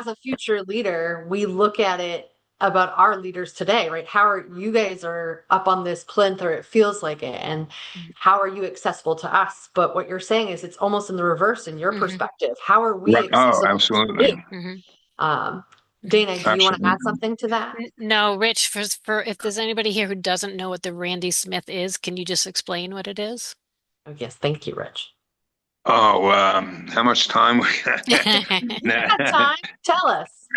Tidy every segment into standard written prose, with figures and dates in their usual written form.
as a future leader, we look at it about our leaders today, right? How are you guys are up on this plinth, or it feels like it, and how are you accessible to us? But what you're saying is it's almost in the reverse in your Hmm. perspective. How are we Right. Oh, accessible to you? absolutely. Hmm. Um, Hmm. Dana, do you want to add Absolutely. something to that? No, Rich, for if there's anybody here who doesn't know what the Randy Smith is, can you just explain what it is? Oh, yes, thank you, Rich. Oh, how much time we You got time? Tell us.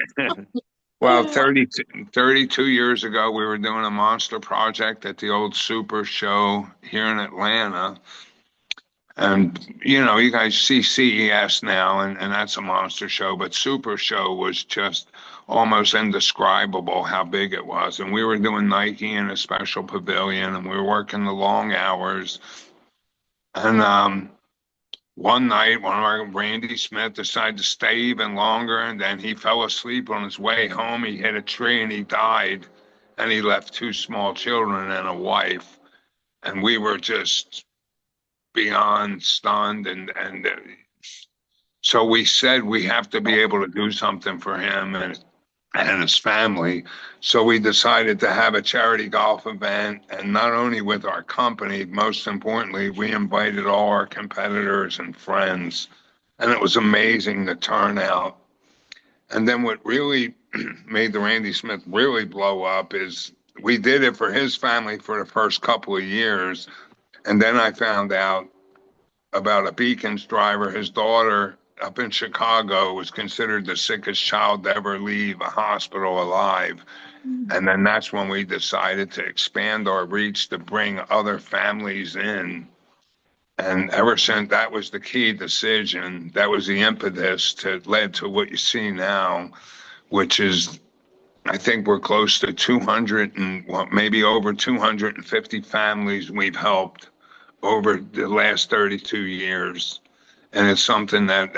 Well, 32 years ago, we were doing a monster project at the old Super Show here in Atlanta. And, you guys see CES now, and that's a monster show, but Super Show was just almost indescribable how big it was. And we were doing Nike in a special pavilion, and we were working the long hours. And one night, one of our Randy Smith decided to stay even longer, and then he fell asleep on his way home. He hit a tree and he died, and he left two small children and a wife. And we were just beyond stunned, and so we said we have to be able to do something for him and his family. So we decided to have a charity golf event, and not only with our company, most importantly, we invited all our competitors and friends, and it was amazing the turnout. And then what really made the Randy Smith really blow up is we did it for his family for the first couple of years, and then I found out about a Beacons driver. His daughter up in Chicago was considered the sickest child to ever leave a hospital alive. And then that's when we decided to expand our reach to bring other families in. And ever since that was the key decision, that was the impetus to led to what you see now, which is I think we're close to 200 and well, maybe over 250 families we've helped over the last 32 years. And it's something that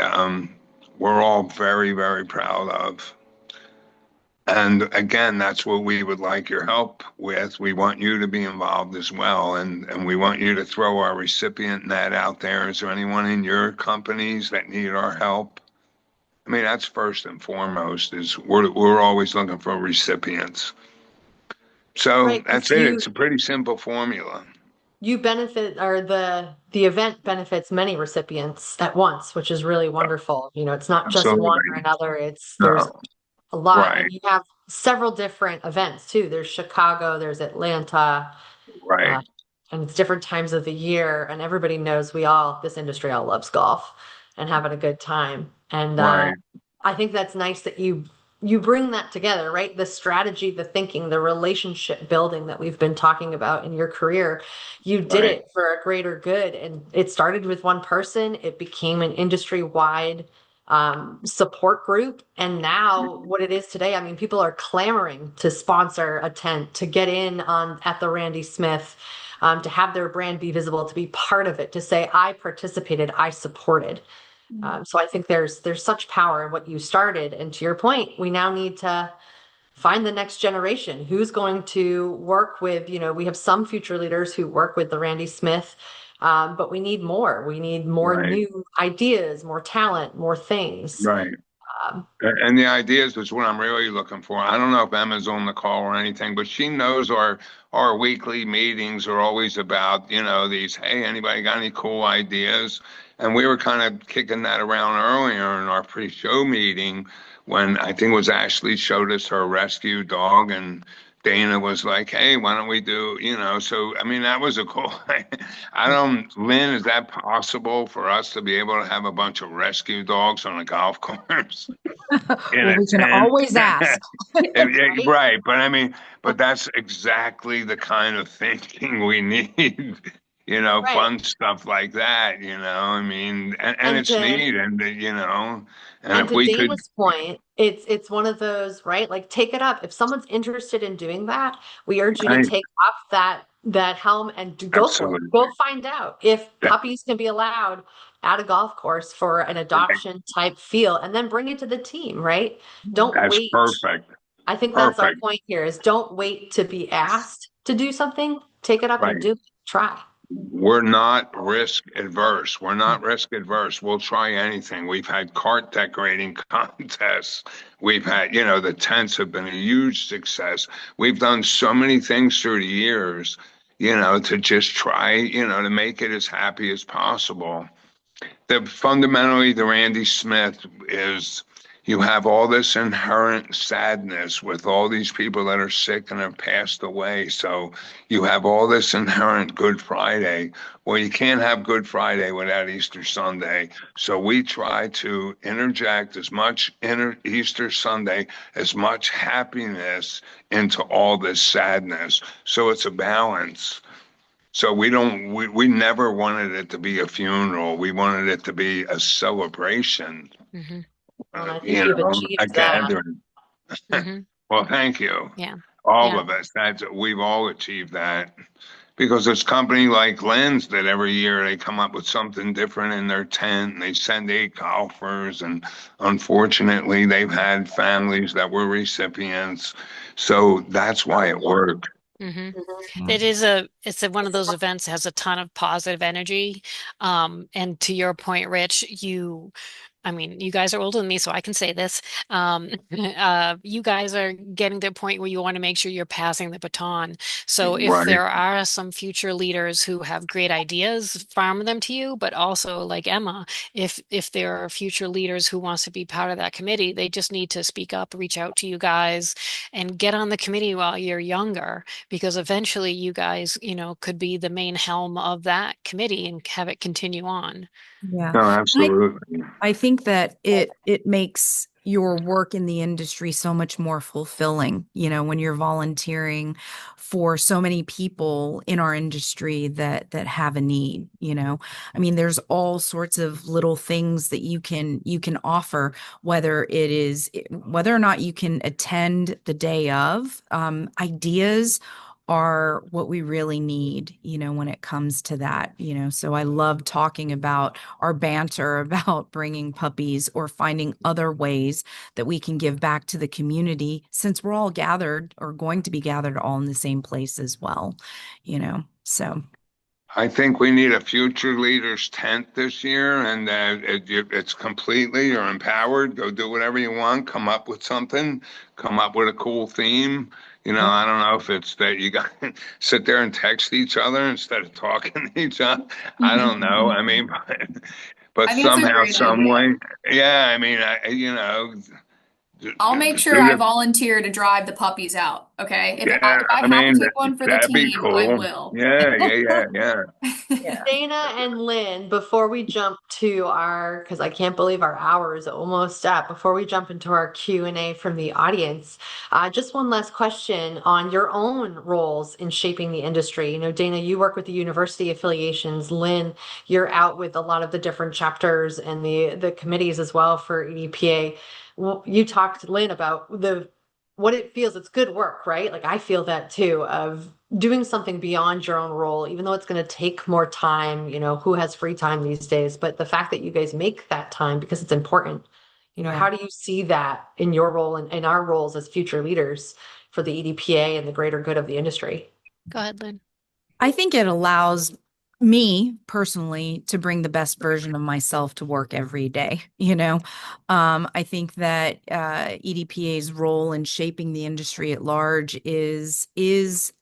we're all very, very proud of. And again, that's what we would like your help with. We want you to be involved as well. And we want you to throw our recipient net out there. Is there anyone in your companies that need our help? I mean, that's first and foremost is we're always looking for recipients. So Right, that's because it. It's a pretty simple formula. you benefit, or the event benefits many recipients at once, which is really wonderful. It's not just one or Absolutely. another. There's No. a lot, Right. and you have several different events too. There's Chicago, there's Atlanta, Right. uh, and it's different times of the year. And everybody knows this industry all loves golf and having a good time. And Right. I think that's nice that you bring that together, right? The strategy, the thinking, the relationship building that we've been talking about in your career. You did Right. it for a greater good, and it started with one person. It became an industry-wide support group, and now what it is today, I mean, people are clamoring to sponsor a tent, to get in on at the Randy Smith, to have their brand be visible, to be part of it, to say, I participated, I supported. So I think there's such power in what you started. And to your point, we now need to find the next generation who's going to work with, we have some future leaders who work with the Randy Smith, but we need more. We need more Right. new ideas, more talent, more things. Right. Um, And the ideas is what I'm really looking for. I don't know if Emma's on the call or anything, but she knows our weekly meetings are always about, these, hey, anybody got any cool ideas? And we were kind of kicking that around earlier in our pre-show meeting when I think it was Ashley showed us her rescue dog and Dana was like, hey, why don't we do, so I mean that was a cool I don't, Lynn, is that possible for us to be able to have a bunch of rescue dogs on a golf course? In Well, a we can tent. always ask. Yeah, right? right. But I mean, but that's exactly the kind of thinking we need, Right. fun stuff like that, I mean, and And it's to neat and And if to we could, Dana's point, it's one of those, right? Like take it up. If someone's interested in doing that, we urge you to right, take up that helm and go for it. absolutely. Go find out if That- puppies can be allowed at a golf course for an right. adoption type feel, and then bring it to the team, right? Don't That's wait. perfect. I think that's our Perfect. point here is don't wait to be asked to do something. Take it up and Right. do it. Try. we're not risk adverse. We're not risk adverse. We'll try anything. We've had cart decorating contests. We've had, the tents have been a huge success. We've done so many things through the years, to just try, to make it as happy as possible. Fundamentally, the Randy Smith is you have all this inherent sadness with all these people that are sick and have passed away. So you have all this inherent Good Friday. Well, you can't have Good Friday without Easter Sunday. So we try to interject as much Easter Sunday, as much happiness into all this sadness. So it's a balance. So we never wanted it to be a funeral. We wanted it to be a celebration, Mm-hmm. And I think you've a achieved that. gathering. Mm-hmm. Well, thank you. Yeah. All Yeah. of us. We've all achieved that because there's company like Lens that every year they come up with something different in their tent and they send 8 golfers, and unfortunately they've had families that were recipients. So that's why it worked. Mm-hmm. Mhm. One of those events that has a ton of positive energy. And to your point, Rich, I mean, you guys are older than me, so I can say this. You guys are getting to a point where you want to make sure you're passing the baton. So if Right. there are some future leaders who have great ideas, farm them to you. But also, like Emma, if there are future leaders who wants to be part of that committee, they just need to speak up, reach out to you guys, and get on the committee while you're younger, because eventually you guys, could be the main helm of that committee and have it continue on. Yeah. No, I, absolutely. I think that it makes your work in the industry so much more fulfilling, when you're volunteering for so many people in our industry that have a need, I mean, there's all sorts of little things that you can offer, whether or not you can attend the day of, ideas are what we really need, when it comes to that, so I love talking about our banter about bringing puppies or finding other ways that we can give back to the community, since we're all gathered or going to be gathered all in the same place as well, so. I think we need a future leaders tent this year, and it's completely you're empowered. Go do whatever you want. Come up with something. Come up with a cool theme. Yep. I don't know if it's that you got to sit there and text each other instead of talking to each other. I don't know. I mean, but I think it's a somehow, great some idea. way, yeah. I mean, I'll make sure do I the volunteer to drive the puppies out. Okay. yeah. If I I have to mean, take one for the that'd be team, I cool. will. Yeah, yeah, yeah, yeah. Yeah. Dana and Lynn, before we jump to because I can't believe our hour is almost up, before we jump into our Q&A from the audience, just one last question on your own roles in shaping the industry. Dana, you work with the university affiliations. Lynn, you're out with a lot of the different chapters and the committees as well for EDPA. Well, you talked, Lynn, about what it feels. It's good work, right? Like I feel that too, of doing something beyond your own role, even though it's going to take more time. Who has free time these days? But the fact that you guys make that time because it's important, Yeah. how do you see that in your role and in our roles as future leaders for the EDPA and the greater good of the industry? Go ahead, Lynn. I think it allows me personally to bring the best version of myself to work every day. I think that EDPA's role in shaping the industry at large is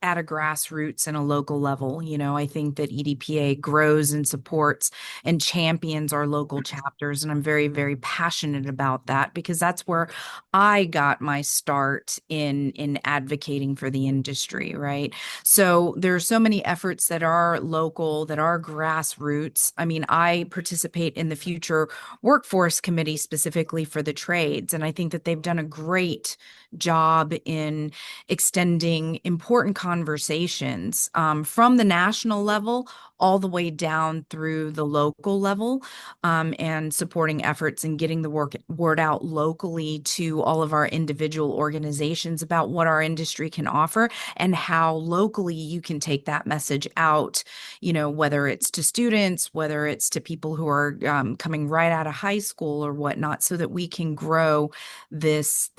at a grassroots and a local level. I think that EDPA grows and supports and champions our local chapters, and I'm very, very passionate about that because that's where I got my start in advocating for the industry, right? So there are so many efforts that are local, that are grassroots. I mean, I participate in the Future Workforce Committee specifically for the trades, and I think that they've done a great job in extending important conversations from the national level all the way down through the local level, and supporting efforts and getting the word out locally to all of our individual organizations about what our industry can offer and how locally you can take that message out, whether it's to students, whether it's to people who are coming right out of high school or whatnot, so that we can grow this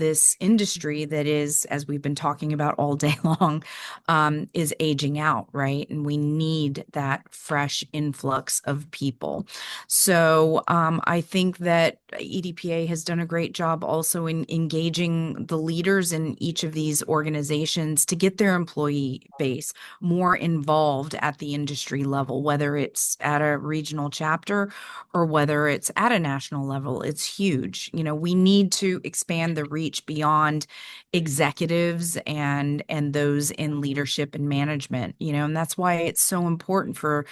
industry that is, as we've been talking about all day long, is aging out, right? And we need that that fresh influx of people. So I think that EDPA has done a great job also in engaging the leaders in each of these organizations to get their employee base more involved at the industry level, whether it's at a regional chapter or whether it's at a national level. It's huge. You know, we need to expand the reach beyond executives and those in leadership and management, you know, and that's why it's so important for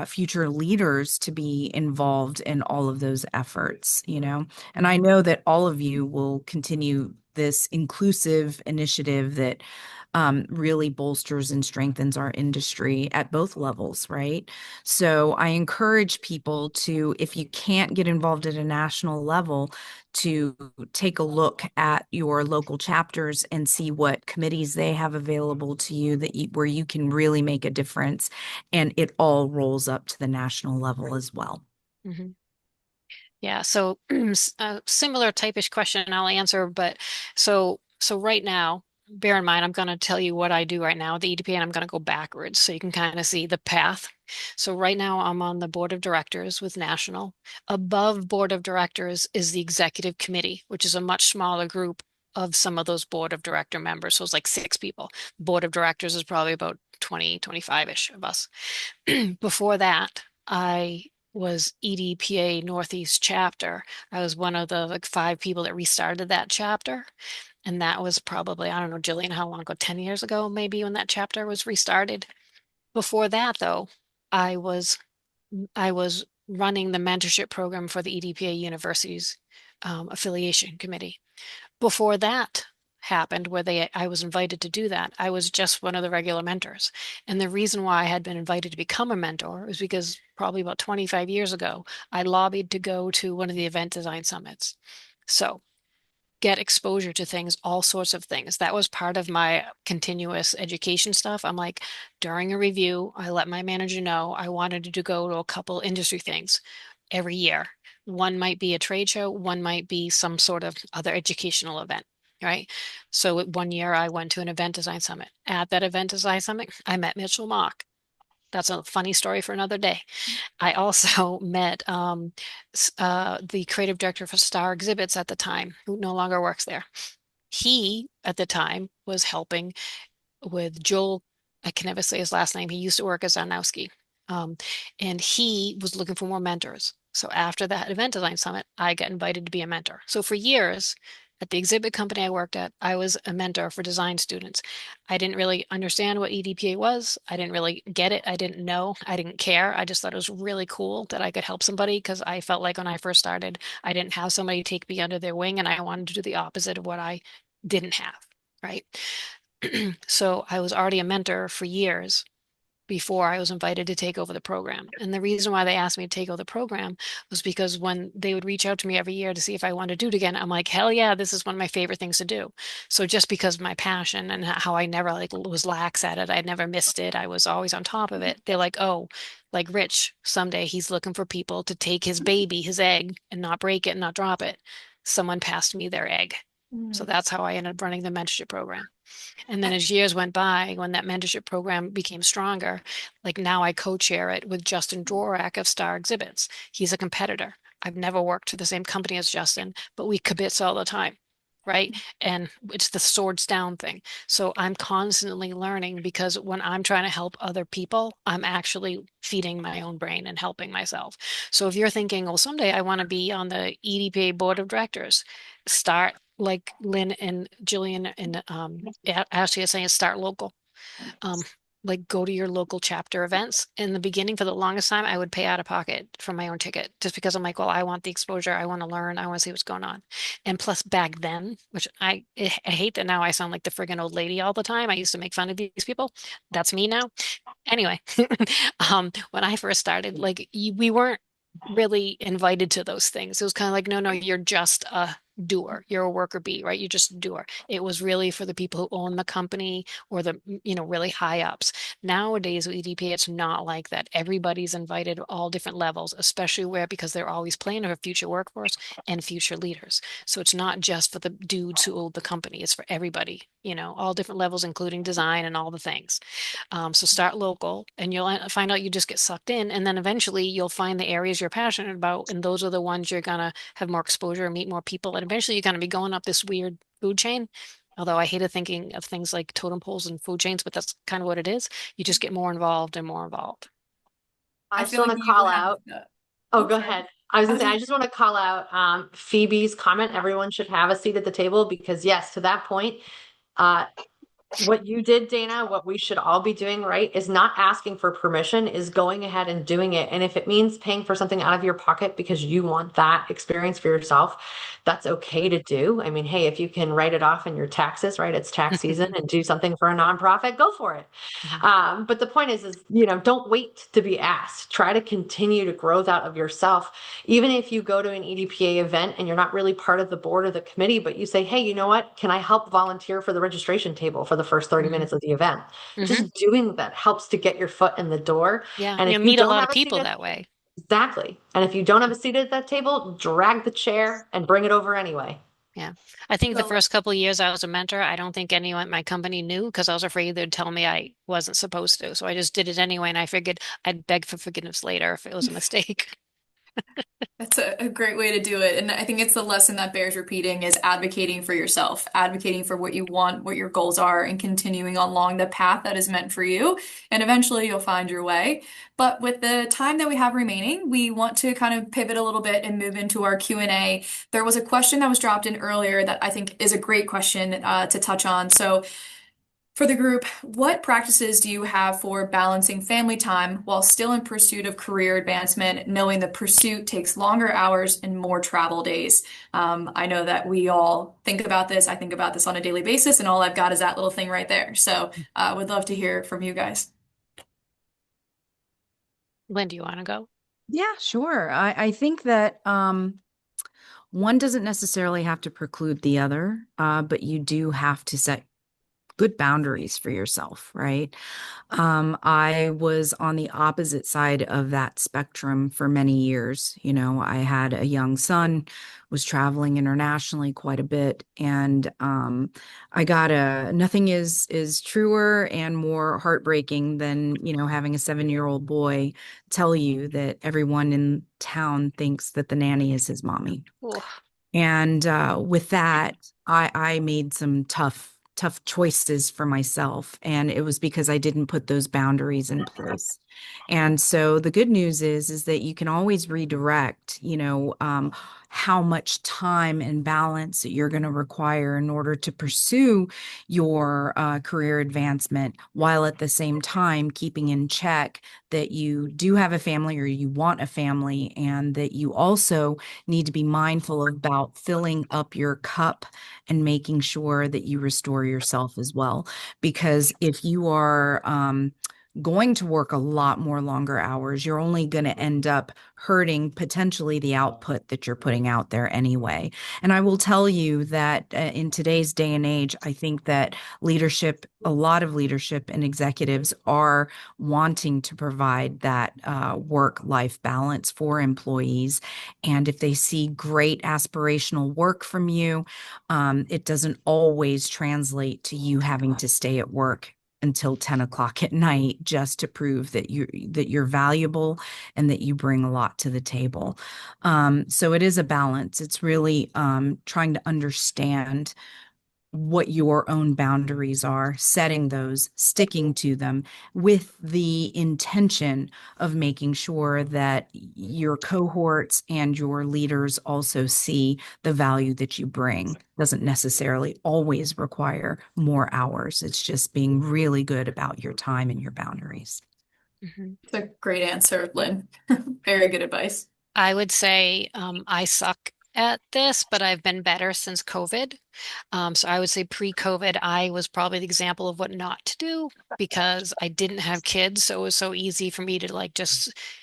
future leaders to be involved in all of those efforts, you know. And I know that all of you will continue this inclusive initiative that really bolsters and strengthens our industry at both levels, right? So I encourage people to, if you can't get involved at a national level, to take a look at your local chapters and see what committees they have available to you where you can really make a difference, and it all rolls up to the national level as well. Mm-hmm. Yeah, so a similar type-ish question I'll answer, but so right now, bear in mind, I'm going to tell you what I do right now at the EDPA, and I'm going to go backwards so you can kind of see the path. So right now, I'm on the board of directors with National. Above board of directors is the executive committee, which is a much smaller group of some of those board of director members. So it's like 6 people. Board of directors is probably about 20, 25-ish of us. Before that, I was EDPA Northeast chapter. I was one of the like 5 people that restarted that chapter. And that was probably, I don't know, Jillian, how long ago? 10 years ago, maybe, when that chapter was restarted. Before that, though, I was running the mentorship program for the EDPA University's affiliation committee. Before that happened, where I was invited to do that, I was just one of the regular mentors. And the reason why I had been invited to become a mentor was because probably about 25 years ago, I lobbied to go to one of the event design summits. So get exposure to things, all sorts of things. That was part of my continuous education stuff. I'm like, during a review, I let my manager know I wanted to go to a couple industry things every year. One might be a trade show, one might be some sort of other educational event, right? So one year I went to an event design summit. At that event design summit, I met Mitchell Mock. That's a funny story for another day. I also met the creative director for Star Exhibits at the time, who no longer works there. He, at the time, was helping with Joel. I can never say his last name. He used to work as Zarnowski. And he was looking for more mentors. So after that event design summit, I got invited to be a mentor. So for years, at the exhibit company I worked at, I was a mentor for design students. I didn't really understand what EDPA was. I didn't really get it. I didn't know. I didn't care. I just thought it was really cool that I could help somebody, because I felt like when I first started, I didn't have somebody take me under their wing, and I wanted to do the opposite of what I didn't have, right? So I was already a mentor for years before I was invited to take over the program. And the reason why they asked me to take over the program was because when they would reach out to me every year to see if I wanted to do it again, I'm like, hell yeah, this is one of my favorite things to do. So just because of my passion and how I never like was lax at it, I never missed it, I was always on top of it. They're like, oh, like Rich, someday he's looking for people to take his baby, his egg, and not break it and not drop it. Someone passed me their egg. So that's how I ended up running the mentorship program. And then as years went by, when that mentorship program became stronger, like now I co-chair it with Justin Dworak of Star Exhibits. He's a competitor. I've never worked for the same company as Justin, but we kibitz all the time, right? And it's the swords down thing. So I'm constantly learning, because when I'm trying to help other people, I'm actually feeding my own brain and helping myself. So if you're thinking, well, someday I want to be on the EDPA board of directors, start like Lynn and Jillian and Ashley is saying, start local. Like go to your local chapter events. In the beginning, for the longest time, I would pay out of pocket for my own ticket, just because I'm like, well, I want the exposure. I want to learn. I want to see what's going on. And plus back then, which I hate that now I sound like the friggin' old lady all the time. I used to make fun of these people. That's me now. Anyway, when I first started, like we weren't really invited to those things. It was kind of like, no, you're just a doer. You're a worker bee, right? You're just a doer. It was really for the people who own the company or the, really high ups. Nowadays with EDP, it's not like that. Everybody's invited, all different levels, especially because they're always planning for future workforce and future leaders. So it's not just for the dudes who own the company. It's for everybody, all different levels, including design and all the things. So start local and you'll find out you just get sucked in. And then eventually you'll find the areas you're passionate about. And those are the ones you're going to have more exposure, meet more people. And eventually you're going to be going up this weird food chain. Although I hated thinking of things like totem poles and food chains, but that's kind of what it is. You just get more involved and more involved. I I just feel want like to you call have out. the, Oh, oh, go sorry. ahead. I was I gonna was say, I gonna, just want to call out Phoebe's comment. Everyone should have a seat at the table because yes, to that point, uh, what you did, Dana, what we should all be doing, right, is not asking for permission, is going ahead and doing it. And if it means paying for something out of your pocket because you want that experience for yourself, that's okay to do. I mean, hey, if you can write it off in your taxes, right, it's tax season and do something for a nonprofit, go for it. But the point is, don't wait to be asked. Try to continue to grow that of yourself. Even if you go to an EDPA event and you're not really part of the board or the committee, but you say, hey, you know what? Can I help volunteer for the registration table for the first 30 minutes of the event? Just doing that helps to get your foot in the door. Yeah, And if you you meet a don't lot of have a seat people at that way. exactly. And if you don't have a seat at that table, drag the chair and bring it over anyway. Yeah. I think the so first couple of years I was a mentor, I don't think anyone at my company knew because I was afraid they'd tell me I wasn't supposed to. So I just did it anyway. And I figured I'd beg for forgiveness later if it was a mistake. that's a great way to do it. And I think it's the lesson that bears repeating is advocating for yourself, advocating for what you want, what your goals are, and continuing along the path that is meant for you. And eventually you'll find your way. But with the time that we have remaining, we want to kind of pivot a little bit and move into our Q&A. There was a question that was dropped in earlier that I think is a great question to touch on. So for the group, what practices do you have for balancing family time while still in pursuit of career advancement, knowing the pursuit takes longer hours and more travel days? I know that we all think about this. I think about this on a daily basis, and all I've got is that little thing right there. So I would love to hear from you guys. Lynn, do you want to go? Yeah, sure. I think that one doesn't necessarily have to preclude the other, but you do have to set good boundaries for yourself, right? I was on the opposite side of that spectrum for many years. I had a young son, was traveling internationally quite a bit, and I got nothing is truer and more heartbreaking than, having a 7-year-old boy tell you that everyone in town thinks that the nanny is his mommy. Oh, And with that, I made some tough choices for myself, and it was because I didn't put those boundaries in place. And so the good news is that you can always redirect, how much time and balance that you're going to require in order to pursue your career advancement, while at the same time keeping in check that you do have a family or you want a family, and that you also need to be mindful about filling up your cup and making sure that you restore yourself as well. Because if you are going to work a lot more longer hours, you're only going to end up hurting potentially the output that you're putting out there anyway. And I will tell you that in today's day and age, I think that a lot of leadership and executives are wanting to provide that work-life balance for employees. And if they see great aspirational work from you, it doesn't always translate to you having to stay at work until 10 o'clock at night just to prove that you're valuable and that you bring a lot to the table. So it is a balance. It's really trying to understand what your own boundaries are, setting those, sticking to them with the intention of making sure that your cohorts and your leaders also see the value that you bring. Doesn't necessarily always require more hours. It's just being really good about your time and your boundaries. It's a great answer, Lynn. Very good advice. I would say I suck at this, but I've been better since COVID. So I would say pre-COVID, I was probably the example of what not to do because I didn't have kids. So it was so easy for me to like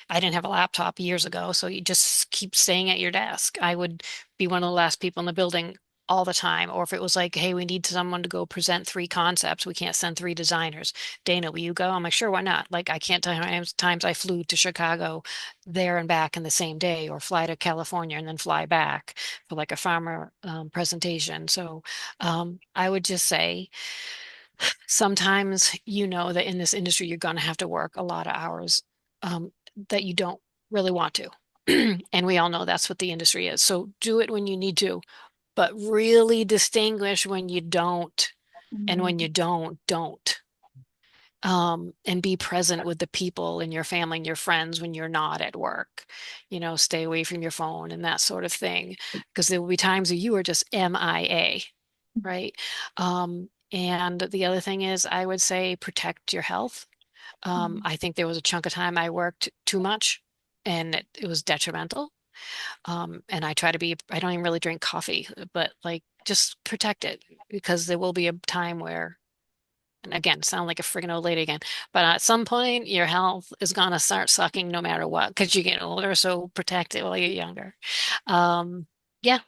I didn't have a laptop years ago. So you just keep staying at your desk. I would be one of the last people in the building all the time. Or if it was like, hey, we need someone to go present 3 concepts, we can't send 3 designers. Dana, will you go? I'm like, sure, why not? Like, I can't tell you how many times I flew to Chicago there and back in the same day, or fly to California and then fly back for like a farmer presentation. So I would just say sometimes that in this industry you're going to have to work a lot of hours that you don't really want to. And we all know that's what the industry is. So do it when you need to, but really distinguish when you don't, and when you don't. And be present with the people in your family and your friends when you're not at work. Stay away from your phone and that sort of thing, because there will be times where you are just MIA, right? And the other thing is, I would say protect your health. I think there was a chunk of time I worked too much and it was detrimental. And I don't even really drink coffee, but like just protect it, because there will be a time where, and again, sound like a friggin' old lady again, but at some point your health is gonna start sucking no matter what, because you get older, so protect it while you're younger. Yeah,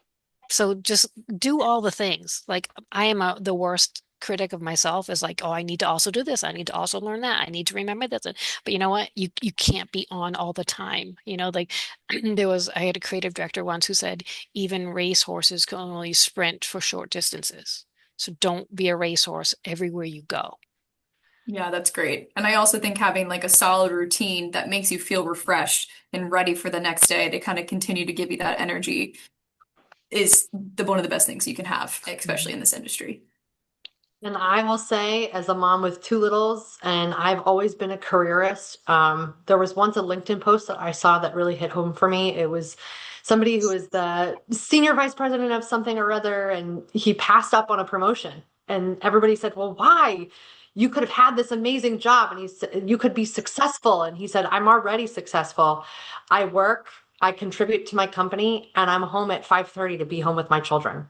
so just do all the things. Like I am the worst critic of myself, is like, oh, I need to also do this. I need to also learn that. I need to remember this. But you know what? You can't be on all the time. Like I had a creative director once who said, even racehorses can only sprint for short distances. So don't be a racehorse everywhere you go. Yeah, that's great. And I also think having like a solid routine that makes you feel refreshed and ready for the next day to kind of continue to give you that energy is one of the best things you can have, especially in this industry. And I will say, as a mom with 2 littles, and I've always been a careerist, there was once a LinkedIn post that I saw that really hit home for me. It was somebody who was the senior vice president of something or other, and he passed up on a promotion. And everybody said, well, why? You could have had this amazing job, and he said, you could be successful. And he said, I'm already successful. I work, I contribute to my company, and I'm home at 5:30 to be home with my children.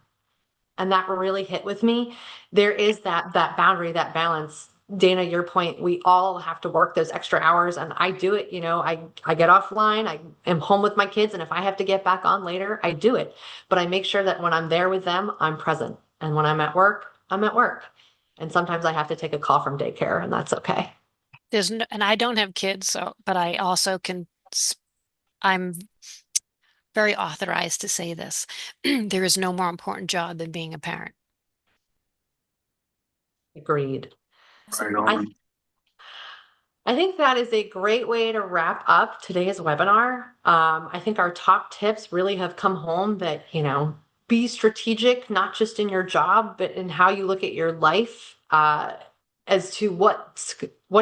And that really hit with me. There is that boundary, that balance. Dana, your point, we all have to work those extra hours, and I do it. I get offline, I am home with my kids, and if I have to get back on later, I do it. But I make sure that when I'm there with them, I'm present. And when I'm at work, I'm at work. And sometimes I have to take a call from daycare, and that's okay. And I don't have kids, but I also I'm very authorized to say this. There is no more important job than being a parent. Agreed. Right on. I think that is a great way to wrap up today's webinar. I think our top tips really have come home that, be strategic, not just in your job, but in how you look at your life, as to what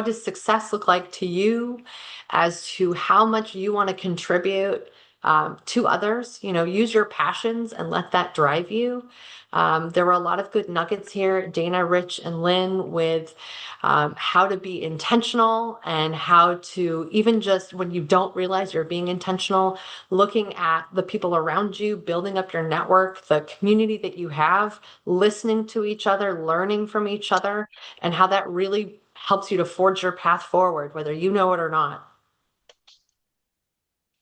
does success look like to you, as to how much you want to contribute to others. Use your passions and let that drive you. There were a lot of good nuggets here, Dana, Rich, and Lynn, with how to be intentional, and how to, even just when you don't realize you're being intentional, looking at the people around you, building up your network, the community that you have, listening to each other, learning from each other, and how that really helps you to forge your path forward, whether you know it or not.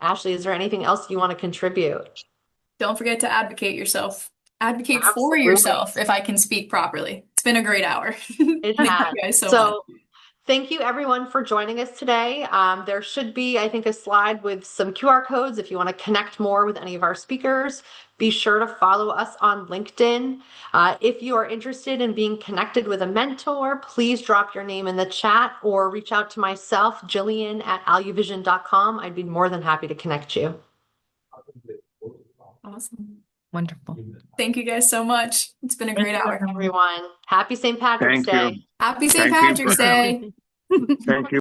Ashley, is there anything else you want to contribute? Don't forget to advocate yourself. Advocate for Absolutely. yourself, if I can speak properly. It's been a great hour. It Thank has. you guys so much. Thank you everyone for joining us today. There should be, I think, a slide with some QR codes if you want to connect more with any of our speakers. Be sure to follow us on LinkedIn. If you are interested in being connected with a mentor, please drop your name in the chat or reach out to myself, Jillian at aluvision.com. I'd be more than happy to connect you. Awesome. Wonderful. Thank you guys so much. It's been a great hour. Everyone, happy St. Patrick's Thank you. Day. Happy St. Thank you Patrick's for Day. Thank you.